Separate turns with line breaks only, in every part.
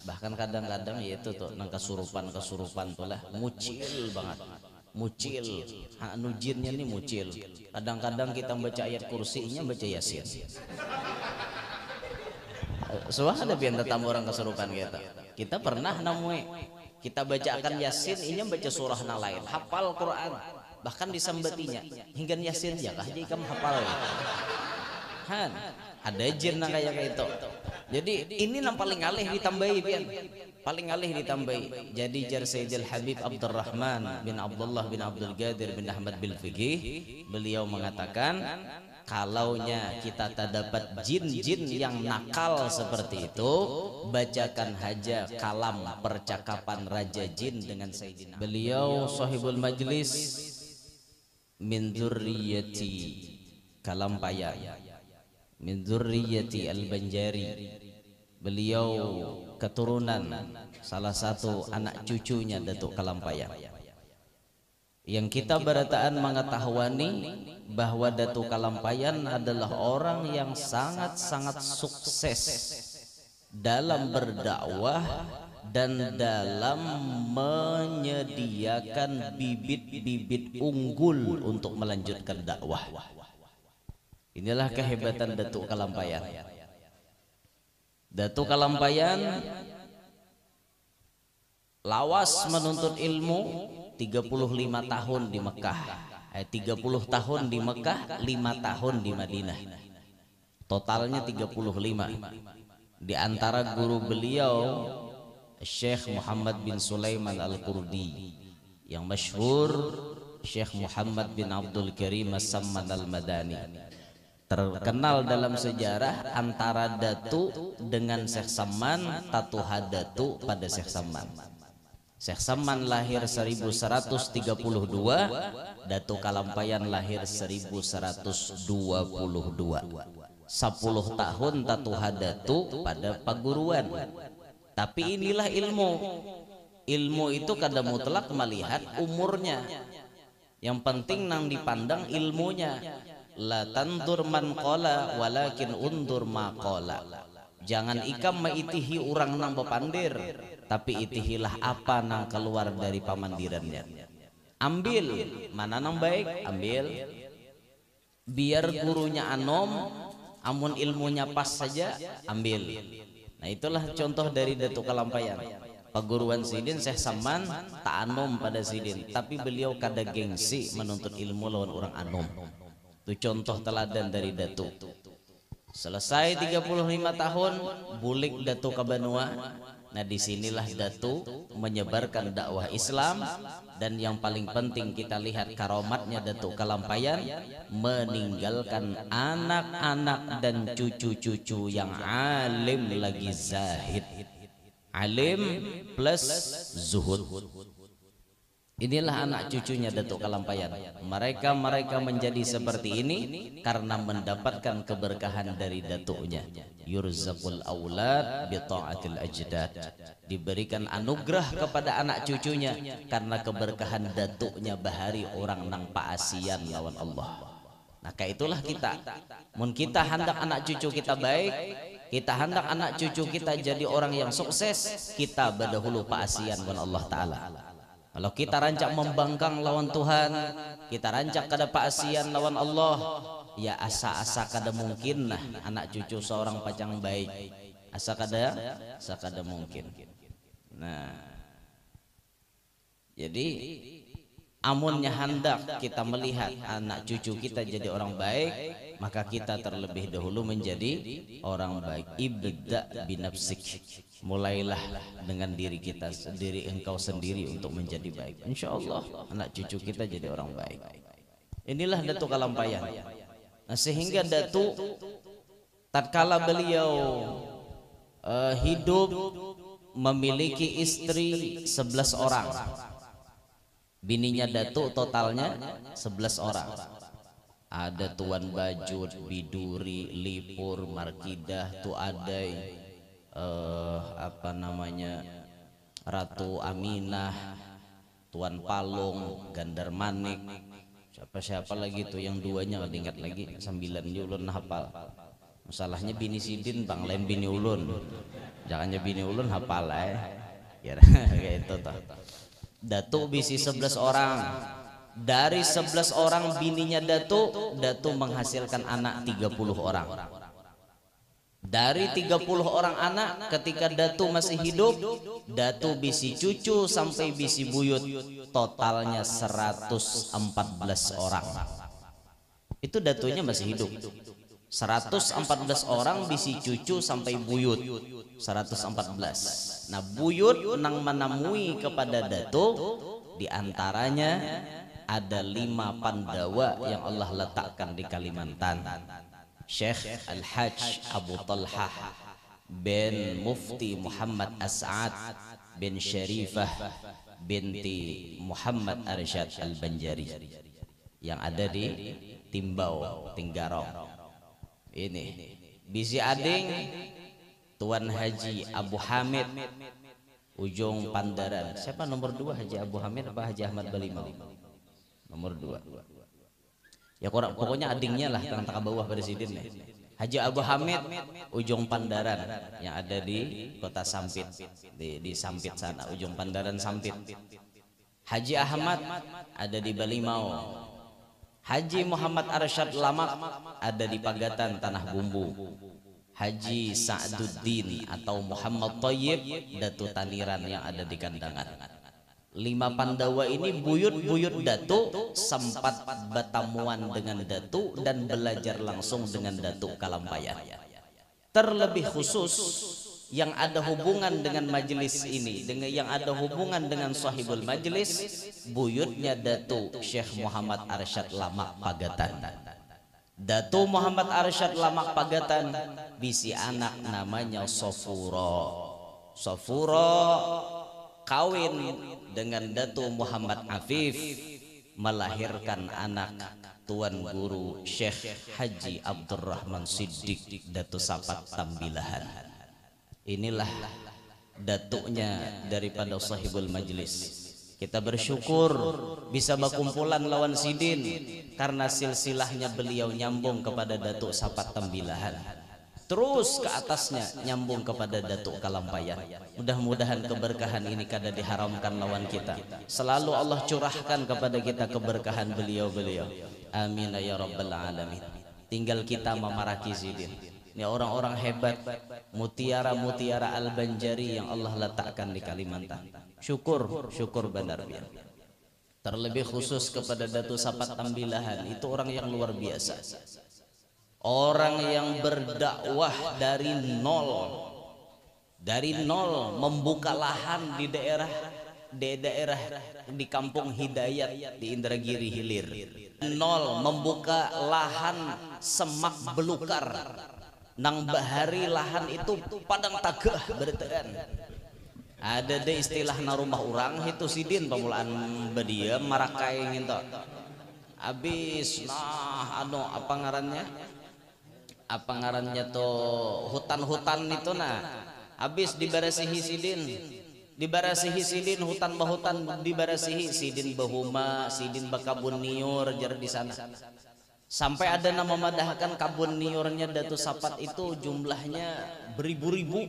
Bahkan kadang-kadang ya itu tuh nang kesurupan tuh lah mucil banget, mucil. Anu jinnya nih mucil. Kadang-kadang kita baca ayat kursinya baca yasin. Soalnya ada biar tamu orang kesurupan kita. Kita pernah namui kita bacakan yasin, ini baca surah na lain, hafal Quran, bahkan disambatinya hingga yasin ya kah jadi kamu hafal ya. Han, ada jin na kayak itu. Jadi ini yang paling alih ditambahi pian. Paling alih ditambahi. Jadi jar Sayyidil Habib Abdurrahman bin Abdullah bin Abdul Qadir bin Ahmad bil Fiqih, beliau mengatakan kalaunya kita tak dapat jin-jin yang nakal seperti itu, bacakan haja kalam percakapan raja jin dengan Sayyidina. Beliau sahibul majlis min dzurriyyati Kalampayan, min dzurriyyati Al-Banjari. Beliau keturunan salah satu anak cucunya Datuk Kalampayan. Yang kita berataan mengetahuani bahwa Datuk Kalampayan adalah orang yang sangat-sangat sukses dalam berdakwah dan dalam menyediakan bibit-bibit unggul untuk melanjutkan dakwah. Inilah kehebatan Datuk Kalampayan. Datuk Kalampayan lawas menuntut ilmu 35 tahun di Mekah, 30 tahun di Mekah, 5 tahun di Madinah. Totalnya 35. Di antara guru beliau Syekh Muhammad bin Sulaiman Al-Qurdi, yang masyhur Syekh Muhammad bin Abdul Karim As-Samman Al-Madani. Terkenal dalam sejarah antara Datu dengan Syekh Samman, tatuha Datu pada Syekh Samman. Syekh Samman lahir 1132, Datu Kalampayan lahir 1122. 10 tahun tatuha Datu pada paguruan. Tapi inilah ilmu. Ilmu itu kada mutlak melihat umurnya. Yang penting nang dipandang ilmunya. La tandur man qala walakin undur ma qala. Jangan ikam maitihi orang nang bepandir, tapi itihilah apa nang keluar dari pamandirannya. Ambil mana nang baik, ambil. Biar gurunya anom, amun ilmunya pas saja, ambil. Nah itulah contoh dari Datuk Kalampayan. Paguruan Sidin Syekh Samman tak anom pada Sidin, tapi beliau kada gengsi menuntut ilmu lawan orang anom. Itu contoh teladan dari Datuk. Selesai 35 tahun bulik Datuk ke Banua. Nah disinilah Datuk menyebarkan dakwah Islam. Dan yang paling penting kita lihat karomatnya Datuk Kalampayan, meninggalkan anak-anak dan cucu-cucu yang alim lagi zahid. Alim plus zuhud. Inilah anak cucunya Datuk Kalampayan. Mereka menjadi seperti ini karena mendapatkan keberkahan dari datuknya. Yurzaqul aulad bi ta'atil ajdad. Diberikan anugerah kepada anak cucunya karena keberkahan datuknya bahari orang nang paasian lawan Allah. Nah kayak itulah kita. Mun kita hendak anak cucu kita baik, kita hendak anak cucu kita jadi orang yang sukses, kita berdahulu paasian dengan Allah Ta'ala. Kalau kita rancak membangkang lawan Tuhan, kita rancak kada paasian lawan Allah, ya asa-asa kada mungkin nah anak cucu seorang pacang baik. Asa kada mungkin. Nah, jadi amunnya hendak kita melihat anak cucu kita jadi orang baik, maka kita terlebih dahulu menjadi orang baik. Ibda binafsik. Mulailah dengan diri kita sendiri, engkau sendiri untuk menjadi baik. Insya Allah anak cucu kita jadi orang baik. Inilah Datuk Kalampayan. Nah, sehingga Datuk tatkala beliau hidup memiliki istri 11 orang. Bininya Datuk totalnya 11 orang. Ada Tuan Bajut, Biduri, Lipur, Markidah, Tuadai, Ratu Aminah, Tuan Palung, Gandar Manik, siapa lagi tuh yang duanya ingat lagi, 9 ulun hafal. Masalahnya bini sidin bang lain bini ulun. Jangannya bini ulun hafal ya kayak itu toh. Datuk bisi 11 orang. Dari 11 orang bininya Datuk menghasilkan anak 30 orang. Dari 30 orang anak ketika Datuk masih hidup, Datuk bisi cucu sampai bisi buyut, totalnya 114 orang. Itu Datuknya masih hidup. 114 orang bisi cucu sampai buyut 114. Nah buyut nang menemui kepada Datuk, diantaranya ada 5 Pandawa yang Allah letakkan di Kalimantan. Syekh Al-Hajj Abu Talhah bin Mufti Muhammad As'ad bin Syarifah binti Muhammad Arsyad Al-Banjari yang ada di Timbau, Tinggarong. Ini bisi ading Tuan Haji Abu Hamid Ujung Pandaran. Siapa nomor 2, Haji Abu Hamid apa Haji Ahmad Balimau? Nomor 2. Ya pokoknya adingnya lah tang bawah presiden nih. Haji Abu Hamid Ujung Pandaran yang ada di Kota Sampit, di Sampit sana, Ujung Pandaran Sampit. Haji Ahmad ada di Balimau. Haji Muhammad Arsyad Lamak ada di Pagatan Tanah Bumbu. Haji Sa'duddin atau Muhammad Thayyib Datu Taniran yang ada di Kandangan. 5 Pandawa ini buyut-buyut Datuk sempat bertamuan dengan Datuk dan belajar langsung dengan Datuk Kalampayan. Terlebih khusus yang ada hubungan dengan majelis ini, dengan yang ada hubungan dengan sahibul majelis, buyutnya Datuk Syekh Muhammad Arsyad Lamak Pagatan. Datuk Muhammad Arsyad Lamak Pagatan bisi anak namanya Sofuro. Sofuro kawin dengan Datuk Muhammad Afif, melahirkan anak Tuan Guru Syekh Haji Abdurrahman Siddiq Datuk Sapat Tambilahan. Inilah datuknya daripada sahibul majlis. Kita bersyukur bisa berkumpulan lawan sidin karena silsilahnya beliau nyambung kepada Datuk Sapat Tambilahan, terus ke atasnya nyambung kepada Datuk Kalampayan. Mudah-mudahan keberkahan ini kada diharamkan lawan kita. Selalu Allah curahkan kepada kita keberkahan beliau-beliau. Amin ya rabbal alamin. Tinggal kita memaraki sidin. Ini orang-orang hebat, mutiara-mutiara Al-Banjari yang Allah letakkan di Kalimantan. Syukur benar biar. Terlebih khusus kepada Datuk Sapat Tambilahan, itu orang yang luar biasa. Orang yang berdakwah dari nol membuka lahan di daerah di Kampung Hidayat di Indragiri Hilir. Nol membuka lahan semak belukar. Nang bahari lahan itu padang tagah berteran. Ada deh istilah na rumah orang itu sidin pemulaan bedia marakai nginto. Abis nah apa ngarannya tuh hutan-hutan itu nah. Abis dibarasihi sidin hutan bahutan dibarasihi sidin bahuma sidin bakabun niur jar di sana. Sampai ada nama memadahkan kabun niurnya Datuk Sapat itu jumlahnya beribu-ribu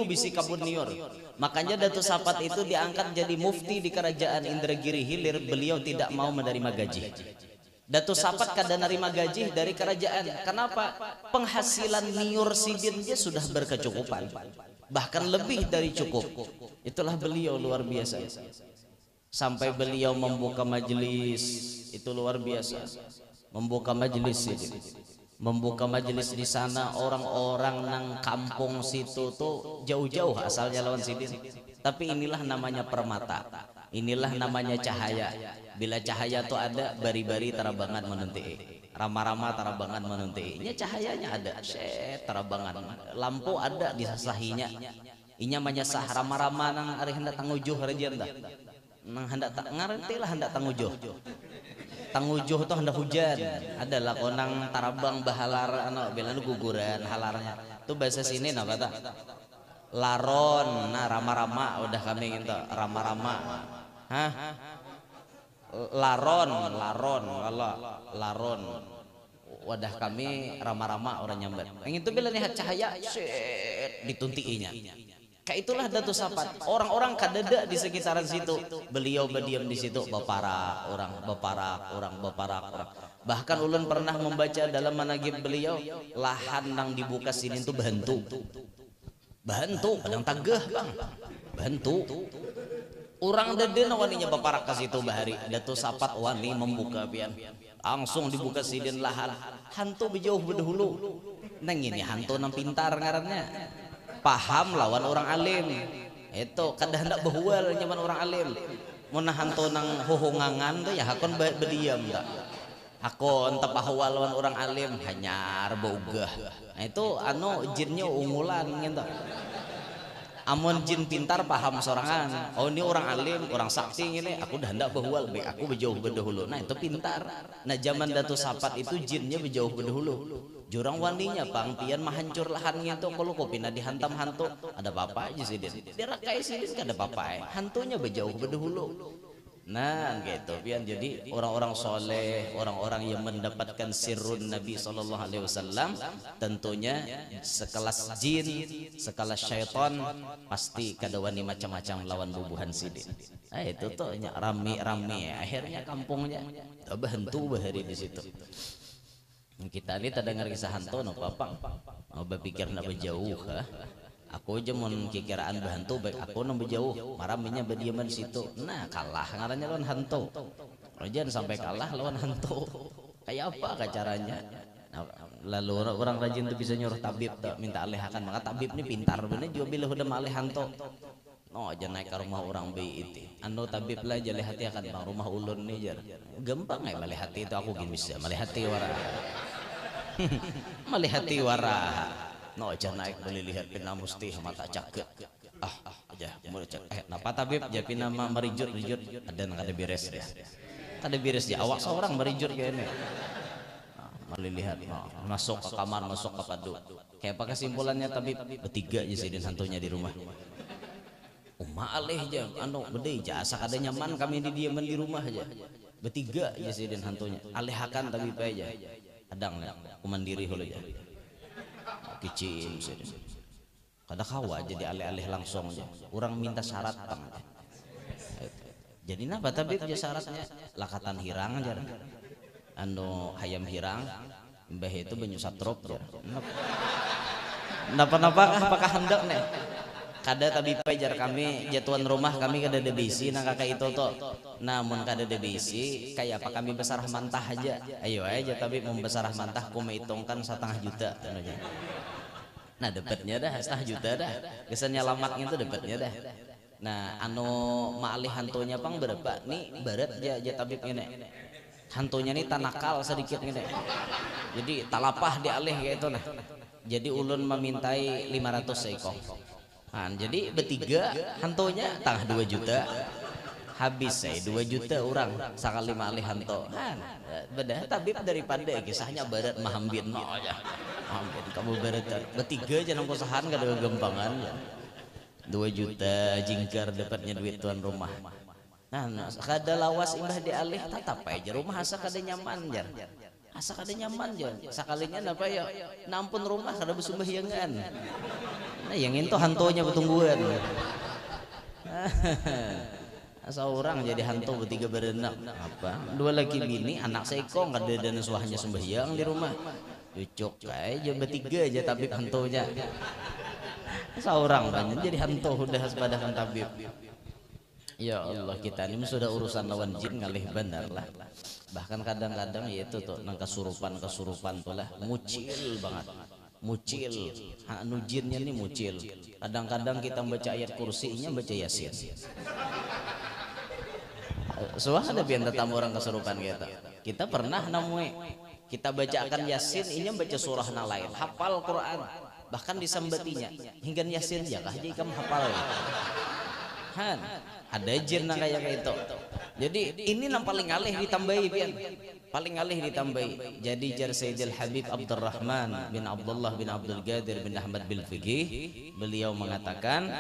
bisi kabun niur. Makanya Datuk Sapat itu diangkat jadi mufti di kerajaan Indragiri Hilir. Beliau tidak mau menerima gaji. Datuk Sapat kada nerima gaji dari kerajaan. Kenapa? Penghasilan niur sidinnya sudah berkecukupan, bahkan lebih dari cukup. Itulah beliau luar biasa. Sampai beliau membuka majelis, itu luar biasa. Membuka majelis di sana, orang-orang nang kampung situ tuh jauh-jauh asalnya lawan sidin. Tapi inilah namanya permata, inilah namanya cahaya. Bila cahaya tuh ada, bari-bari tarabangan menunti, rama-rama tarabangan menunti. Nya cahayanya ada, tarabangan. Lampu ada di sasahinya. Inya menyesah rama-rama nang ari hendak tangujuh rejian dah. Nang hendak tak ngerti lah hendak tangujuh. Tangujuh tuh hendak hujan. Adalah konang tarabang bahalar bila guguran halarnya. Tuh bahasa sini nah kata. Laron, nah rama-rama udah kami gitu rama-rama. Hah? Laron, wadah kami rama-rama orang nyambat. Yang itu bila lihat cahaya, set dituntiinya. Kayak itulah Datuk Sapat. Orang-orang kadada di sekitaran situ. Beliau berdiam di situ, beparak orang. Bahkan ulun pernah membaca dalam managib beliau, lahan nang dibuka sini itu bahantu. Padang tagah bang. Bahantu. Orang deden waninya beparak ke situ bahari. Datuk Sapat wani membuka pian. Langsung dibuka sidin lahan. Hantu berjauh berdahulu. Neng ini hantu nang pintar ngarannya. Paham lawan orang alim. Itu kadang hendak behual nyaman orang alim. Mun hantu nang hohongangan tuh ya hakon berdiam tak. Hakon tapahwal lawan orang alim hanyar bougah. Nah itu jinnya ungulan gitu. Amun jin pintar paham sorangan. Oh ini orang alim, orang sakti ini. Aku dah hendak berhual, baik aku berjauh berdahulu. Nah itu pintar. Nah zaman Datuk Sapat itu jinnya berjauh berdahulu. Jurang waninya pangpian mahancur lahannya tuh. Kalau kau pindah dihantam hantu, ada apa aja sih dia. Dia rakai sih dia ada apa. Hantunya berjauh berdahulu. Nah gitu pian. Jadi orang-orang soleh, orang-orang yang mendapatkan sirrun Nabi SAW, tentunya sekelas jin, sekelas syaitan, pasti kadawani macam-macam lawan bubuhan sidin. Nah itu tuh rame-rame akhirnya kampungnya hantu bahari di situ. Kita ini tak dengar kisah hantu no papa, mau berpikir nak berjauh ha? Aku aja mau kikiraan berhantu baik aku nang berjauh maraminya berdiaman di situ. Nah kalah ngarannya lawan hantu. Jangan sampai kalah lawan hantu. Kayak apa caranya? Nah, lalu orang rajin tuh bisa nyuruh tabib tak minta alehakan. Maka tabib ini pintar bener juga bila udah malih hantu. No aja naik ke rumah orang BIT. Anu tabib lah jale hati akan bang rumah ulun nih jar. Gampang ya malih hati itu aku gini bisa malih hati wara. Malih hati wara. No aja naik beli lihat pina musti mata caket aja mulai cek napa tabib aja pina merijut ada nang ada beres ya ada beres ya awak seorang merijut kayak ini mali lihat masuk ke kamar masuk ke padu kayak apa kesimpulannya tabib bertiga aja sih dan hantunya di rumah alih aja bedai jasa ada nyaman kami didiaman di rumah aja bertiga aja sih dan hantunya alehakan tabib aja kadang kumandiri hulu aja kicin kada kawa jadi alih-alih langsung aja orang minta syarat bang jadi napa tapi dia syaratnya lakatan hirang aja hayam hirang mbah itu banyu satrop aja napa apakah hendak nih kada tapi pajar kami jatuhan rumah kami kada ada bisi nang kakak itu toh namun kada ada bisi kayak apa kami besarah mantah aja ayo aja tapi membesarah mantah ku mehitungkan 1,5 juta aja. Nah dapatnya dah 1,5 juta dah kesannya lamatnya itu dapatnya dah. Nah maalih hantunya pang berapa nih barat aja tabib ini hantunya nih tanakal sedikit gini jadi talapah dialih kayak itu nah jadi ulun memintai 500 ekor. Nah, jadi bertiga hantunya tangah 2 juta habis 2 juta orang sekali malih hantu bedah tabib daripada kisahnya barat mahambin no aja mahambin kamu barat bertiga aja nang kosahan gak ada gempangan 2 juta jingkar dapatnya duit tuan rumah. Nah kada lawas imbah dialih tatap aja rumah asa kada nyaman jar asa kada nyaman jar sakalinya apa ya nampun rumah kada bersumbayangan. Nah yang itu hantunya betungguan seorang jadi hantu bertiga berenang apa 2 laki bini anak seiko nggak ada dana suahnya sembahyang di rumah cucuk aja bertiga aja tapi hantunya seorang banyak jadi hantu udah sepadakan tabib. Ya Allah kita ini sudah urusan lawan jin ngalih benar lah bahkan kadang-kadang ya itu tuh nang kesurupan tuh lah mucil banget mucil jinnya nih mucil kadang-kadang kita baca ayat kursinya baca yasin soalnya ada biar tetamu orang kesurupan kita pernah namui kita bacakan yasin ini baca surah lain hafal Quran bahkan disambatinya hingga yasin ya kah jadi kamu hafal ada jin kayak itu jadi ini yang paling alih ditambahi pian paling alih ditambahi jadi jar Sayyidil Habib Abdurrahman bin Abdullah bin Abdul Qadir bin Ahmad bil Fiqih beliau mengatakan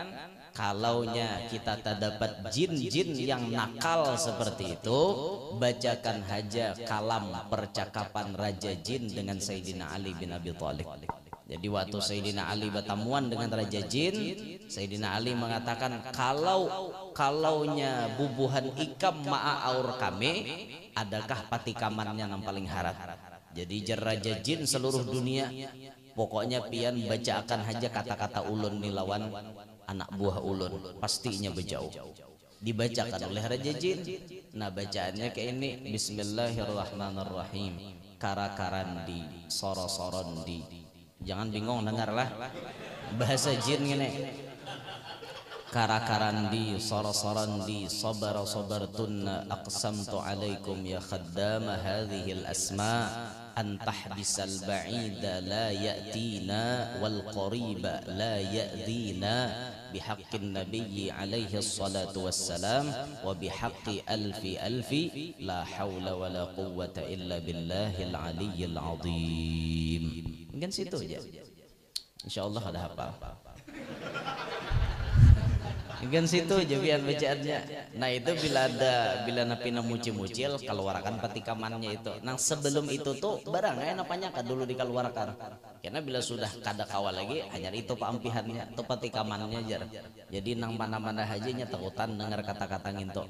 kalaunya kita tak dapat jin-jin yang nakal seperti itu, bacakan haja kalam percakapan Raja Jin dengan Sayyidina Ali bin Abi Thalib. Jadi waktu Sayyidina Ali bertamuan dengan Raja Jin, Sayyidina Ali mengatakan, kalaunya bubuhan ikam ma'a aur kami, adakah patikamannya yang paling harat. Jadi jar Raja Jin seluruh dunia, pokoknya pian baca akan haja kata-kata ulun nilawan anak buah ulun, pastinya bejauh. Dibacakan oleh Raja Jin. Nah bacaannya kayak ini, Bismillahirrahmanirrahim. Karakarandi, soro-sorondi. Jangan bingung dengarlah bahasa jin gini. Karakarandi, soro-sorandi, sabara-sabartunna, aqsamtu alaikum ya khaddama hadhil asma, an tahbisal ba'ida la ya'tina wal qariba la ya'dina, bihaqqin nabiyyi alaihi salatu wassalam, wa bihaqqi alfi la hawla wa la quwwata illa billahil aliyyil azim. Mungkin situ aja, insyaallah ada hafal. Mungkin situ aja biar bacaannya. Nah itu bila napi muci-mucil keluarkan patikamannya itu. Nah sebelum itu tuh barang napanya dulu dikeluarkan. Karena bila sudah kada kawal lagi hanya itu paampihannya atau patikamannya jar. Jadi nang mana-mana hajinya takutan dengar kata-kata nginto.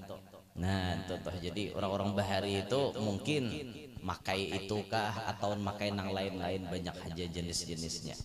Nah itu tuh jadi orang-orang bahari itu mungkin makai itukah atau makai nang lain-lain, banyak aja jenis-jenisnya.